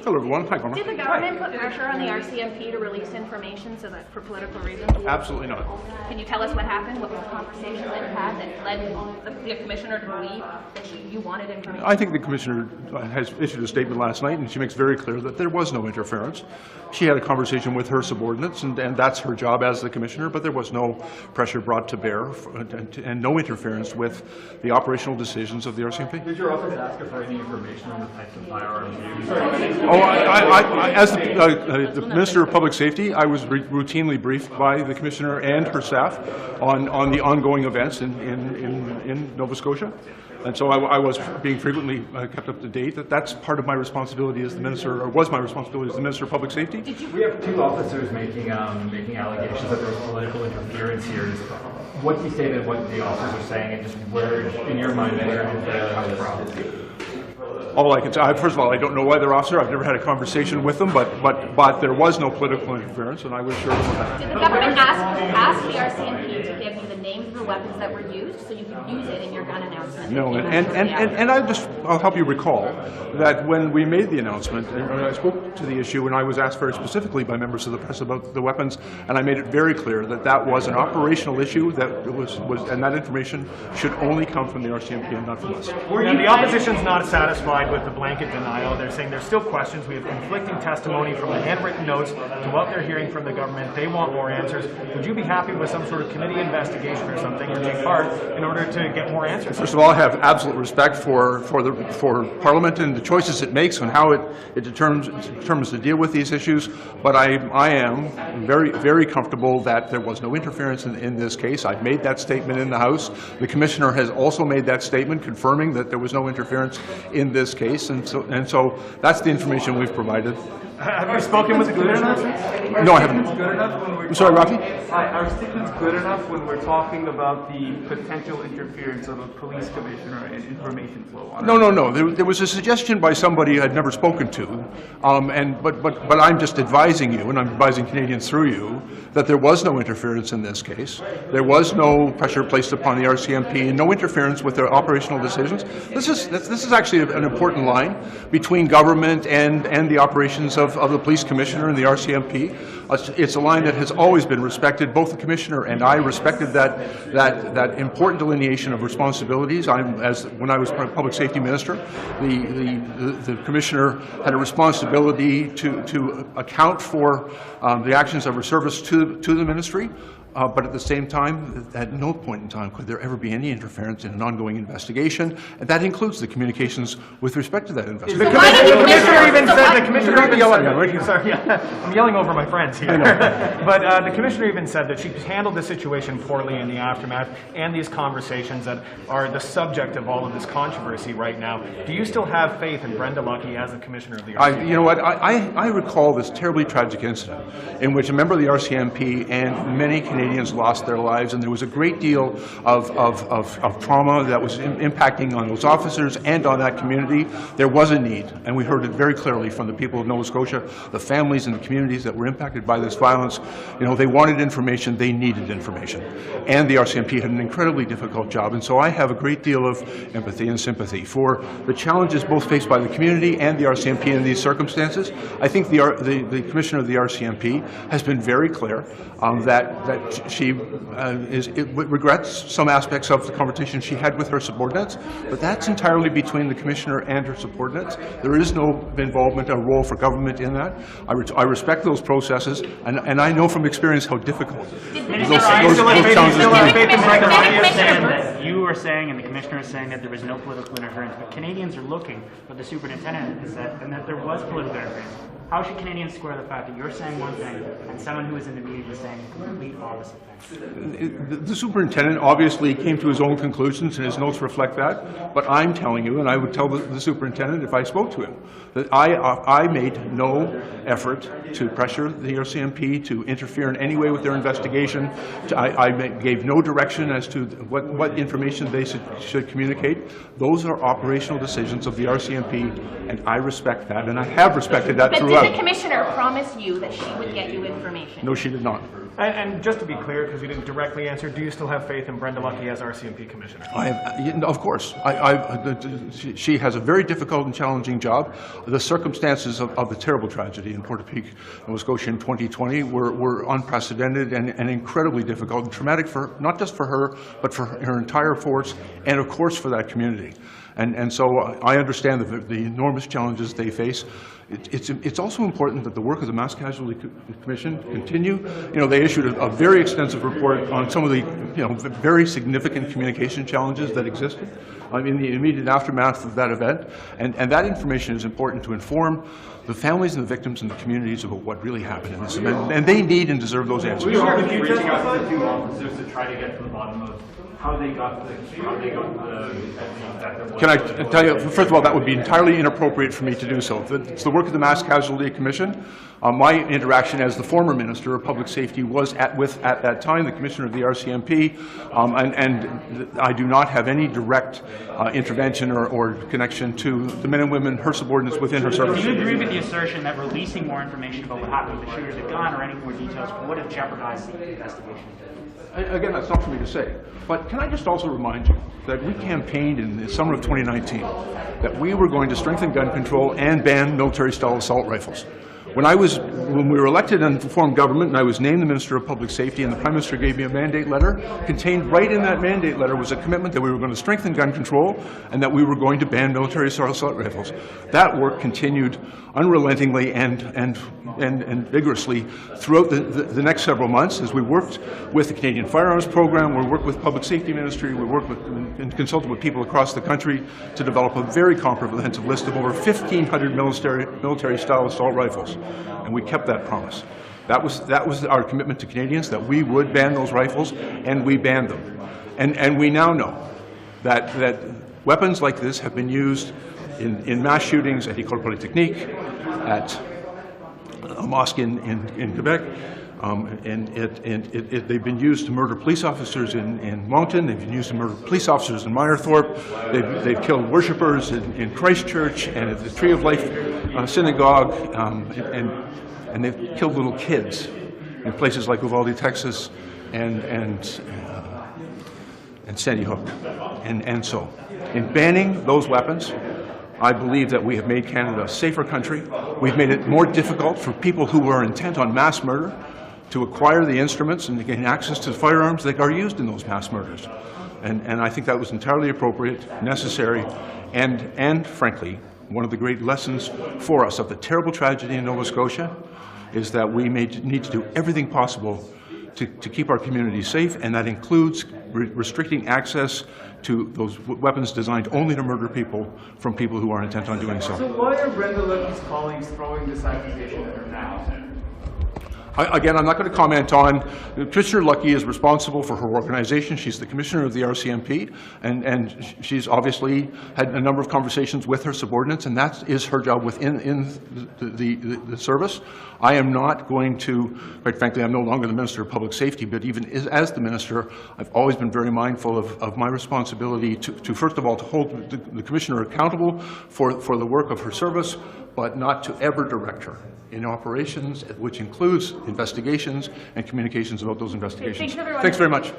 Hello, everyone. Hi, Gomer. Did the government put pressure on the RCMP to release information so that for political reasons? Absolutely not. Can you tell us what happened? What conversations that you had that led the commissioner to believe that you wanted information? I think the commissioner has issued a statement last night, and she makes very clear that there was no interference. She had a conversation with her subordinates, and that's her job as the commissioner, but there was no pressure brought to bear and no interference with the operational decisions of the RCMP. Did your office ask her for any information on the types of firearms used? As the Minister of Public Safety, I was routinely briefed by the commissioner and her staff on the ongoing events in Nova Scotia. And so I was being frequently kept up to date. That's part of my responsibility as the minister, or was my responsibility as the Minister of Public Safety. We have two officers making allegations that there was political interference here. What do you say to what the officers are saying, and just where, in your mind, where did the problem? All I can say, first of all, I don't know either officer. I've never had a conversation with them, but there was no political interference, and I was sure of that. Did the government ask the RCMP to give you the names of the weapons that were used so you could use it in your gun announcement? No, and I'll help you recall that when we made the announcement, and I spoke to the issue, and I was asked very specifically by members of the press about the weapons, and I made it very clear that that was an operational issue that and that information should only come from the RCMP and not from us. Now, the opposition's not satisfied with the blanket denial. They're saying there's still questions. We have conflicting testimony from the handwritten notes to what they're hearing from the government. They want more answers. Would you be happy with some sort of committee investigation or something to take part in order to get more answers? First of all, I have absolute respect for Parliament and the choices it makes and how it determines to deal with these issues. But I am very, very comfortable that there was no interference in this case. I've made that statement in the House. The Commissioner has also made that statement confirming that there was no interference in this case, and so that's the information we've provided. Have you spoken with the Commissioner? No, I haven't. I'm sorry, Rafi? Our statement's good enough when we're talking about the potential interference of a police commissioner and information flow. No. There was a suggestion by somebody I'd never spoken to, but I'm just advising you, and I'm advising Canadians through you, that there was no interference in this case. There was no pressure placed upon the RCMP, and no interference with their operational decisions. This is actually an important line between government and the operations of the police commissioner and the RCMP. It's a line that has always been respected. Both the commissioner and I respected that important delineation of responsibilities. When I was public safety minister, the commissioner had a responsibility to account for the actions of her service to the ministry. But at the same time, at no point in time could there ever be any interference in an ongoing investigation, and that includes the communications with respect to that investigation. The commissioner even said, sorry, I'm yelling over my friends here. But the commissioner even said that she handled the situation poorly in the aftermath, and these conversations that are the subject of all of this controversy right now. Do you still have faith in Brenda Lucki as the commissioner of the RCMP? You know what? I recall this terribly tragic incident in which a member of the RCMP and many Canadians lost their lives, and there was a great deal of trauma that was impacting on those officers and on that community. There was a need, and we heard it very clearly from the people of Nova Scotia, the families and the communities that were impacted by this violence. You know, they wanted information, they needed information, and the RCMP had an incredibly difficult job. And so I have a great deal of empathy and sympathy for the challenges both faced by the community and the RCMP in these circumstances. I think the commissioner of the RCMP has been very clear that she regrets some aspects of the conversation she had with her subordinates, but that's entirely between the commissioner and her subordinates. There is no involvement or role for government in that. I respect those processes, and I know from experience how difficult those challenges are. You are saying, and the commissioner is saying, that there was no political interference, but Canadians are looking what the superintendent has said, and that there was political interference. How should Canadians square the fact that you're saying one thing and someone who is in the media was saying the complete opposite thing? The superintendent obviously came to his own conclusions, and his notes reflect that. But I'm telling you, and I would tell the superintendent if I spoke to him, that I made no effort to pressure the RCMP to interfere in any way with their investigation. I gave no direction as to what information they should communicate. Those are operational decisions of the RCMP, and I respect that, and I have respected that throughout. Did the commissioner promise you that she would get you information? No, she did not. And just to be clear, because you didn't directly answer, do you still have faith in Brenda Lucki as RCMP commissioner? Of course. She has a very difficult and challenging job. The circumstances of the terrible tragedy in Portapique, Nova Scotia in 2020 were unprecedented and incredibly difficult and traumatic for not just for her, but for her entire force and, of course, for that community. And so I understand the enormous challenges they face. It's also important that the work of the Mass Casualty Commission continue. You know, they issued a very extensive report on some of the, very significant communication challenges that existed in the immediate aftermath of that event. And that information is important to inform the families and the victims and the communities about what really happened in this event. And they need and deserve those answers. We are reaching out to the two officers to try to get to the bottom of how they got the Can I tell you, first of all, that would be entirely inappropriate for me to do so. It's the work of the Mass Casualty Commission. My interaction as the former Minister of Public Safety was at that time the Commissioner of the RCMP, and I do not have any direct intervention or connection to the men and women, her subordinates within her service. Do you agree with the assertion that releasing more information about what happened with the shooter, the gun, or any more details would have jeopardized the investigation? Again, that's not for me to say. But can I just also remind you that we campaigned in the summer of 2019 that we were going to strengthen gun control and ban military-style assault rifles. When we were elected and formed government and I was named the Minister of Public Safety and the Prime Minister gave me a mandate letter, contained right in that mandate letter was a commitment that we were going to strengthen gun control and that we were going to ban military-style assault rifles. That work continued unrelentingly and vigorously throughout the next several months as we worked with the Canadian Firearms Program, we worked with Public Safety Ministry, we worked with and consulted with people across the country to develop a very comprehensive list of over 1,500 military-style assault rifles. And we kept that promise. That was our commitment to Canadians, that we would ban those rifles, and we banned them. And we now know that weapons like this have been used in mass shootings at École Polytechnique, at a mosque in Quebec, they've been used to murder police officers in Moncton, they've been used to murder police officers in Meyerthorpe, they've killed worshippers in Christchurch and at the Tree of Life Synagogue, and they've killed little kids in places like Uvalde, Texas, and Sandy Hook. And so, in banning those weapons, I believe that we have made Canada a safer country. We've made it more difficult for people who are intent on mass murder to acquire the instruments and to gain access to the firearms that are used in those mass murders. And I think that was entirely appropriate, necessary, and frankly, one of the great lessons for us of the terrible tragedy in Nova Scotia is that we need to do everything possible to keep our communities safe, and that includes restricting access to those weapons designed only to murder people from people who are intent on doing so. So why are Brenda Lucki's colleagues throwing this accusation at her now? Again, I'm not going to comment on. Commissioner Lucki is responsible for her organization. She's the commissioner of the RCMP, and she's obviously had a number of conversations with her subordinates, and that is her job within the service. I am not going to, quite frankly, I'm no longer the Minister of Public Safety, but even as the Minister, I've always been very mindful of my responsibility to first of all, to hold the Commissioner accountable for the work of her service, but not to ever direct her in operations, which includes investigations and communications about those investigations. Thanks, everyone. Thanks very much.